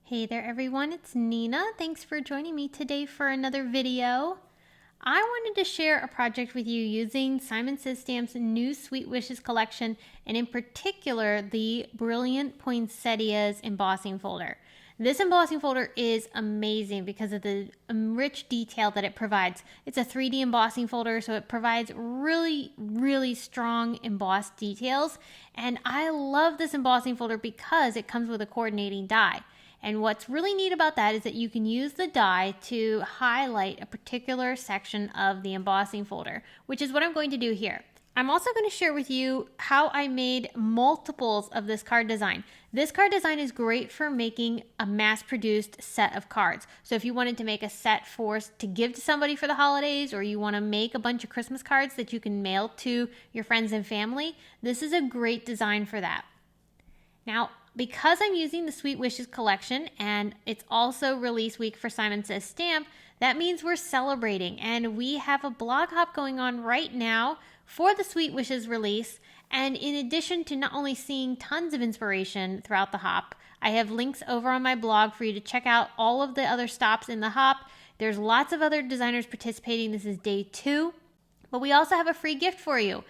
Hey there everyone, it's Nina. Thanks for joining me today for another video. I wanted to share a project with you using Simon Says Stamp's new Sweet Wishes collection, and in particular the Brilliant Poinsettias embossing folder. This embossing folder is amazing because of the rich detail that it provides. It's a 3D embossing folder, so it provides really strong embossed details, and I love this embossing folder because it comes with a coordinating die. And what's really neat about that is that you can use the die to highlight a particular section of the embossing folder, which is what I'm going to do here. I'm also going to share with you how I made multiples of this card design. This card design is great for making a mass-produced set of cards. So if you wanted to make a set to give to somebody for the holidays, or you want to make a bunch of Christmas cards that you can mail to your friends and family, this is a great design for that. Now, because I'm using the Sweet Wishes collection and it's also release week for Simon Says Stamp, that means we're celebrating, and we have a blog hop going on right now for the Sweet Wishes release. And in addition to not only seeing tons of inspiration throughout the hop, I have links over on my blog for you to check out all of the other stops in the hop. There's lots of other designers participating. This is day 2, but we also have a free gift for you.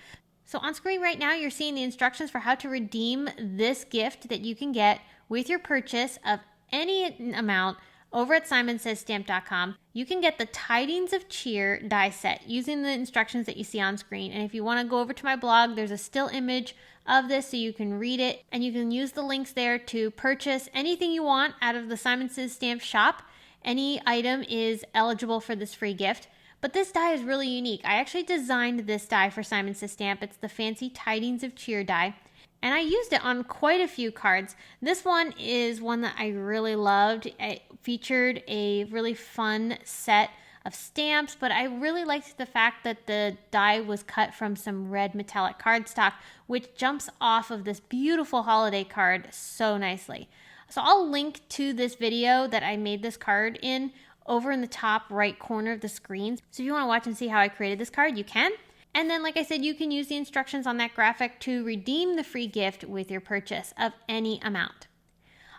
So on screen right now, you're seeing the instructions for how to redeem this gift that you can get with your purchase of any amount over at simonsaysstamp.com. You can get the Tidings of Cheer die set using the instructions that you see on screen. And if you want to go over to my blog, there's a still image of this so you can read it, and you can use the links there to purchase anything you want out of the Simon Says Stamp shop. Any item is eligible for this free gift. But this die is really unique. I actually designed this die for Simon Says Stamp. It's the fancy Tidings of Cheer die, and I used it on quite a few cards. This one is one that I really loved. It featured a really fun set of stamps, but I really liked the fact that the die was cut from some red metallic cardstock, which jumps off of this beautiful holiday card so nicely. So I'll link to this video that I made this card in over in the top right corner of the screen. So if you want to watch and see how I created this card, you can. And then, like I said, you can use the instructions on that graphic to redeem the free gift with your purchase of any amount.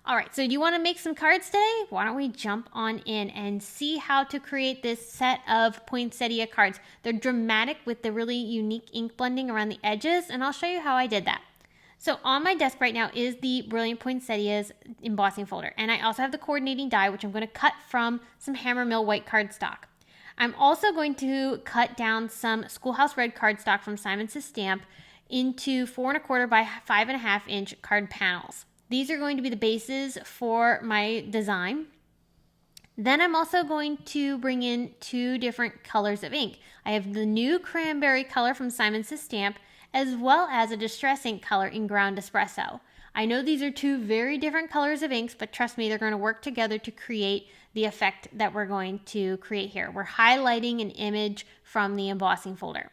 All right, so do you want to make some cards today? Why don't we jump on in and see how to create this set of poinsettia cards. They're dramatic with the really unique ink blending around the edges, and I'll show you how I did that. So on my desk right now is the Brilliant Poinsettias embossing folder, and I also have the coordinating die, which I'm going to cut from some Hammer Mill white cardstock. I'm also going to cut down some Schoolhouse red cardstock from Simon Says Stamp into 4 1/4 by 5 1/2 inch card panels. These are going to be the bases for my design. Then I'm also going to bring in 2 different colors of ink. I have the new Cranberry color from Simon Says Stamp, as well as a distress ink color in Ground Espresso. I know these are 2 very different colors of inks, but trust me, they're going to work together to create the effect that we're going to create here. We're highlighting an image from the embossing folder.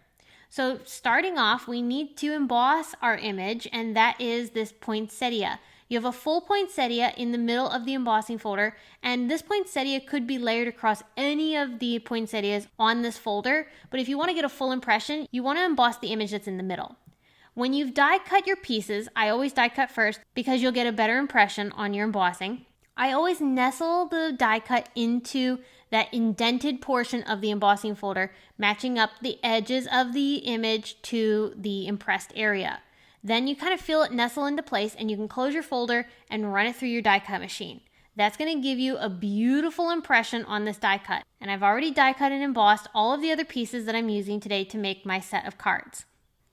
So starting off, we need to emboss our image, and that is this poinsettia. You have a full poinsettia in the middle of the embossing folder, and this poinsettia could be layered across any of the poinsettias on this folder, but if you want to get a full impression, you want to emboss the image that's in the middle. When you've die cut your pieces, I always die cut first because you'll get a better impression on your embossing. I always nestle the die cut into that indented portion of the embossing folder, matching up the edges of the image to the impressed area. Then you kind of feel it nestle into place, and you can close your folder and run it through your die cut machine. That's going to give you a beautiful impression on this die cut. And I've already die cut and embossed all of the other pieces that I'm using today to make my set of cards.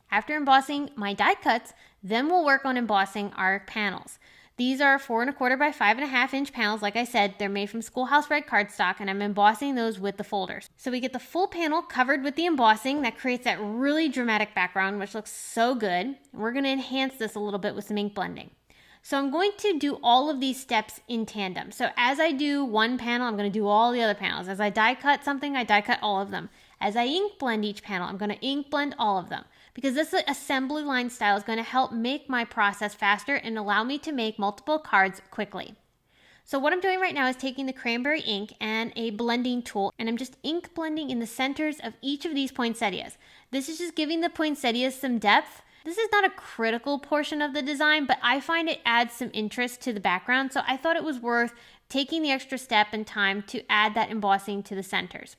After embossing my die cuts, then we'll work on embossing our panels. These are 4 1/4 by 5 1/2 inch panels. Like I said, they're made from Schoolhouse red cardstock, and I'm embossing those with the folders. So we get the full panel covered with the embossing that creates that really dramatic background, which looks so good. We're going to enhance this a little bit with some ink blending. So I'm going to do all of these steps in tandem. So as I do one panel, I'm going to do all the other panels. As I die cut something, I die cut all of them. As I ink blend each panel, I'm going to ink blend all of them, because this assembly line style is going to help make my process faster and allow me to make multiple cards quickly. So what I'm doing right now is taking the Cranberry ink and a blending tool, and I'm just ink blending in the centers of each of these poinsettias. This is just giving the poinsettias some depth This is not a critical portion of the design, but I find it adds some interest to the background, so I thought it was worth taking the extra step and time to add that embossing to the centers.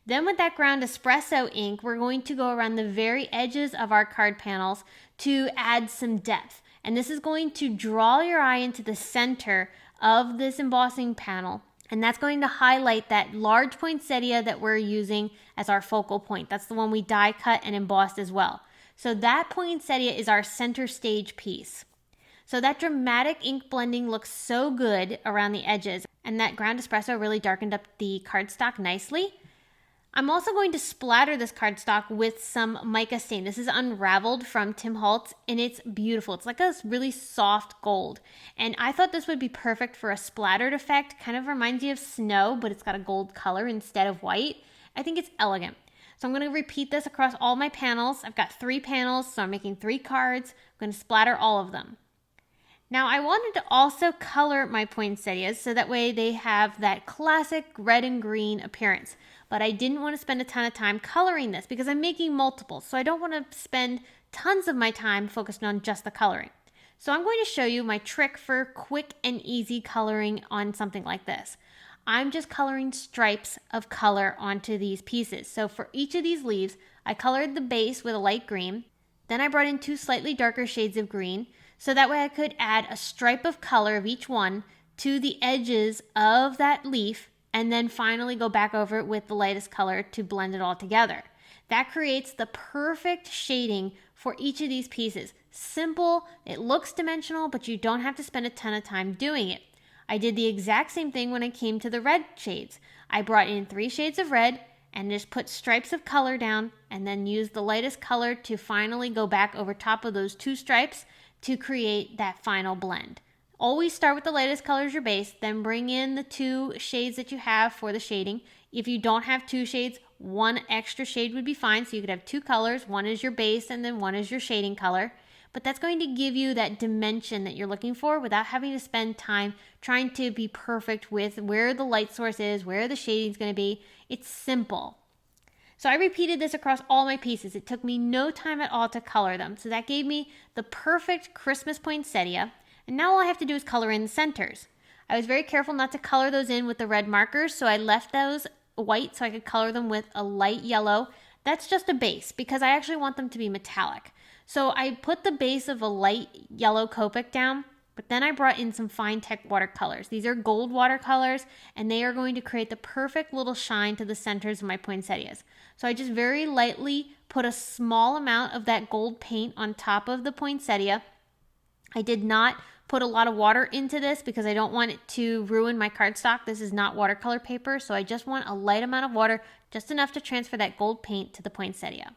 Then with that ground espresso ink, we're going to go around the very edges of our card panels to add some depth. And this is going to draw your eye into the center of this embossing panel. And that's going to highlight that large poinsettia that we're using as our focal point. That's the one we die cut and embossed as well. So that poinsettia is our center stage piece. So that dramatic ink blending looks so good around the edges. And that ground espresso really darkened up the cardstock nicely. I'm also going to splatter this cardstock with some mica stain. This is unraveled from Tim Holtz, and it's beautiful. It's like a really soft gold. And I thought this would be perfect for a splattered effect. Kind of reminds you of snow, but it's got a gold color instead of white. I think it's elegant. So I'm going to repeat this across all my panels. I've got 3 panels, so I'm making 3 cards. I'm going to splatter all of them. Now I wanted to also color my poinsettias so that way they have that classic red and green appearance. But I didn't want to spend a ton of time coloring this because I'm making multiples. So I don't want to spend tons of my time focused on just the coloring. So I'm going to show you my trick for quick and easy coloring on something like this. I'm just coloring stripes of color onto these pieces. So for each of these leaves, I colored the base with a light green. Then I brought in 2 slightly darker shades of green. So that way I could add a stripe of color of each one to the edges of that leaf and then finally go back over it with the lightest color to blend it all together. That creates the perfect shading for each of these pieces. Simple, it looks dimensional, but you don't have to spend a ton of time doing it. I did the exact same thing when I came to the red shades. I brought in 3 shades of red and just put stripes of color down and then used the lightest color to finally go back over top of those 2 stripes to create that final blend. Always start with the lightest color as your base, then bring in the 2 shades that you have for the shading. If you don't have 2 shades, 1 extra shade would be fine. So you could have 2 colors. One is your base and then one is your shading color. But that's going to give you that dimension that you're looking for without having to spend time trying to be perfect with where the light source is, where the shading is going to be. It's simple. So I repeated this across all my pieces. It took me no time at all to color them. So that gave me the perfect Christmas poinsettia. And now all I have to do is color in the centers. I was very careful not to color those in with the red markers, so I left those white so I could color them with a light yellow. That's just a base because I actually want them to be metallic. So I put the base of a light yellow Copic down, but then I brought in some fine tech watercolors. These are gold watercolors, and they are going to create the perfect little shine to the centers of my poinsettias. So I just very lightly put a small amount of that gold paint on top of the poinsettia. I did not put a lot of water into this because I don't want it to ruin my cardstock. This is not watercolor paper, so I just want a light amount of water, just enough to transfer that gold paint to the poinsettia.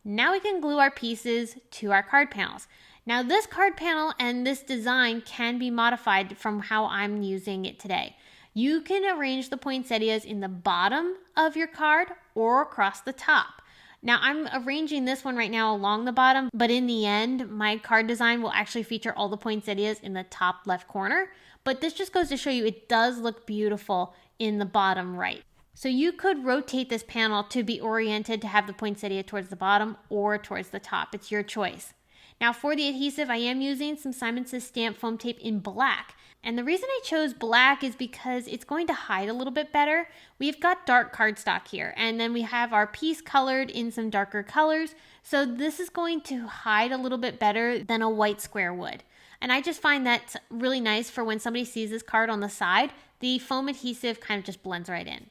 Now we can glue our pieces to our card panels. Now this card panel and this design can be modified from how I'm using it today. You can arrange the poinsettias in the bottom of your card or across the top. Now I'm arranging this one right now along the bottom, but in the end, my card design will actually feature all the poinsettias in the top left corner. But this just goes to show you it does look beautiful in the bottom right. So you could rotate this panel to be oriented to have the poinsettia towards the bottom or towards the top. It's your choice. Now for the adhesive, I am using some Simon Says Stamp foam tape in black. And the reason I chose black is because it's going to hide a little bit better. We've got dark cardstock here, and then we have our piece colored in some darker colors. So this is going to hide a little bit better than a white square would. And I just find that really nice for when somebody sees this card on the side, the foam adhesive kind of just blends right in.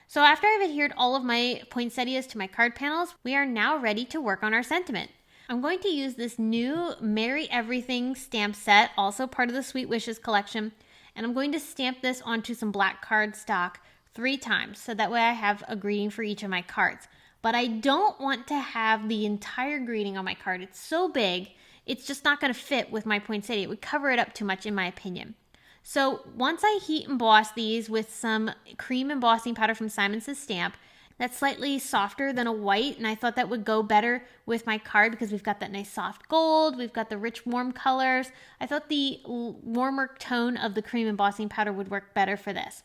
So after I've adhered all of my poinsettias to my card panels, we are now ready to work on our sentiment. I'm going to use this new Merry Everything stamp set, also part of the Sweet Wishes collection, and I'm going to stamp this onto some black cardstock 3 times, so that way I have a greeting for each of my cards. But I don't want to have the entire greeting on my card. It's so big, it's just not going to fit with my poinsettia. It would cover it up too much in my opinion. So once I heat emboss these with some cream embossing powder from Simon Says Stamp, that's slightly softer than a white, and I thought that would go better with my card because we've got that nice soft gold, we've got the rich warm colors. I thought the warmer tone of the cream embossing powder would work better for this.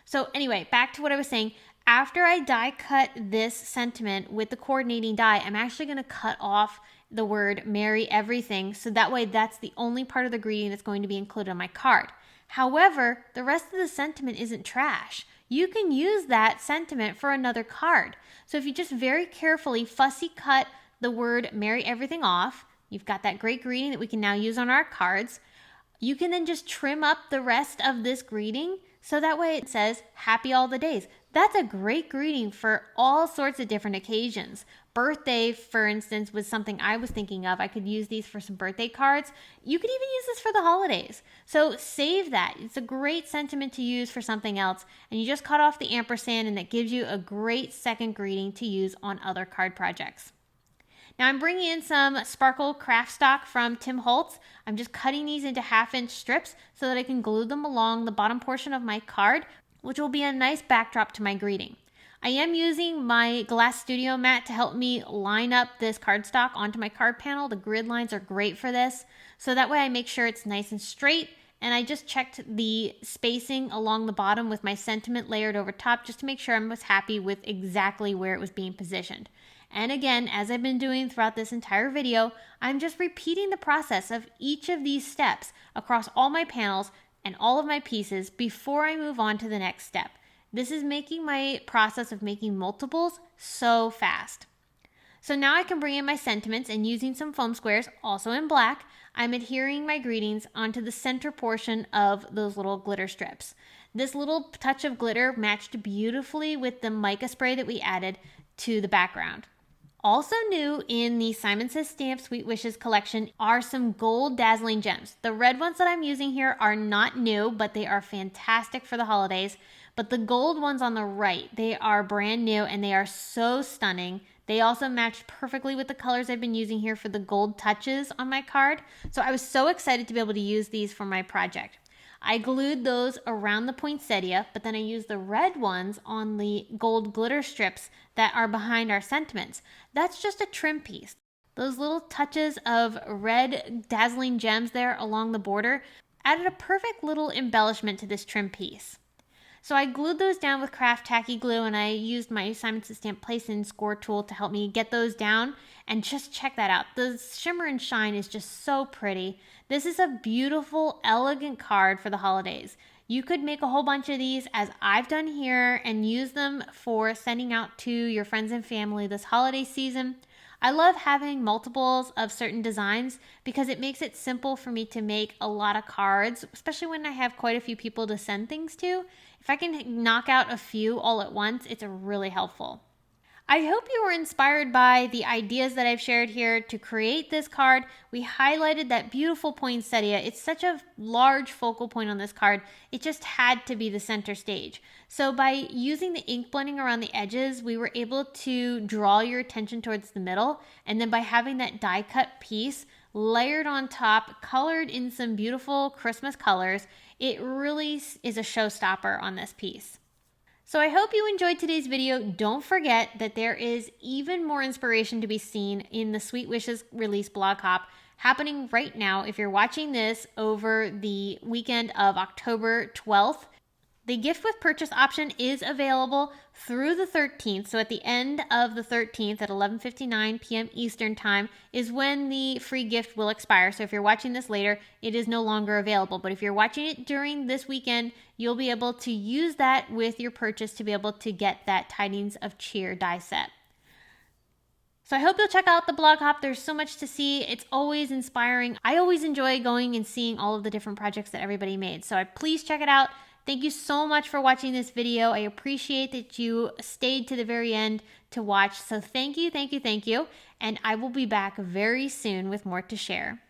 So anyway, back to what I was saying. After I die cut this sentiment with the coordinating die, I'm actually going to cut off the word Merry Everything, so that way that's the only part of the greeting that's going to be included on my card. However, the rest of the sentiment isn't trash. You can use that sentiment for another card. So if you just very carefully fussy cut the word Merry Everything off, you've got that great greeting that we can now use on our cards. You can then just trim up the rest of this greeting so that way it says Happy All the Days. That's a great greeting for all sorts of different occasions. Birthday, for instance, was something I was thinking of. I could use these for some birthday cards. You could even use this for the holidays. So save that. It's a great sentiment to use for something else. And you just cut off the ampersand, and that gives you a great second greeting to use on other card projects. Now I'm bringing in some sparkle craft stock from Tim Holtz. I'm just cutting these into 1/2-inch strips so that I can glue them along the bottom portion of my card, which will be a nice backdrop to my greeting. I am using my glass studio mat to help me line up this cardstock onto my card panel. The grid lines are great for this. So that way I make sure it's nice and straight. And I just checked the spacing along the bottom with my sentiment layered over top just to make sure I was happy with exactly where it was being positioned. And again, as I've been doing throughout this entire video, I'm just repeating the process of each of these steps across all my panels and all of my pieces before I move on to the next step. This is making my process of making multiples so fast. So now I can bring in my sentiments, and using some foam squares, also in black, I'm adhering my greetings onto the center portion of those little glitter strips. This little touch of glitter matched beautifully with the mica spray that we added to the background. Also new in the Simon Says Stamp Sweet Wishes collection are some gold dazzling gems. The red ones that I'm using here are not new, but they are fantastic for the holidays. But the gold ones on the right, they are brand new and they are so stunning. They also matched perfectly with the colors I've been using here for the gold touches on my card. So I was so excited to be able to use these for my project. I glued those around the poinsettia, but then I used the red ones on the gold glitter strips that are behind our sentiments. That's just a trim piece. Those little touches of red dazzling gems there along the border added a perfect little embellishment to this trim piece. So I glued those down with craft tacky glue, and I used my Simon Says Stamp Place and Score tool to help me get those down. And just check that out. The shimmer and shine is just so pretty. This is a beautiful, elegant card for the holidays. You could make a whole bunch of these as I've done here and use them for sending out to your friends and family this holiday season. I love having multiples of certain designs because it makes it simple for me to make a lot of cards, especially when I have quite a few people to send things to. If I can knock out a few all at once, it's really helpful. I hope you were inspired by the ideas that I've shared here to create this card. We highlighted that beautiful poinsettia. It's such a large focal point on this card. It just had to be the center stage. So by using the ink blending around the edges, we were able to draw your attention towards the middle. And then by having that die cut piece layered on top, colored in some beautiful Christmas colors, it really is a showstopper on this piece. So I hope you enjoyed today's video. Don't forget that there is even more inspiration to be seen in the Sweet Wishes release blog hop happening right now. If you're watching this over the weekend of October 12th, the gift with purchase option is available through the 13th. So at the end of the 13th at 11:59 p.m. Eastern time is when the free gift will expire. So if you're watching this later, it is no longer available. But if you're watching it during this weekend, you'll be able to use that with your purchase to be able to get that Tidings of Cheer die set. So I hope you'll check out the blog hop. There's so much to see. It's always inspiring. I always enjoy going and seeing all of the different projects that everybody made. So please check it out. Thank you so much for watching this video. I appreciate that you stayed to the very end to watch. So thank you, thank you, thank you. And I will be back very soon with more to share.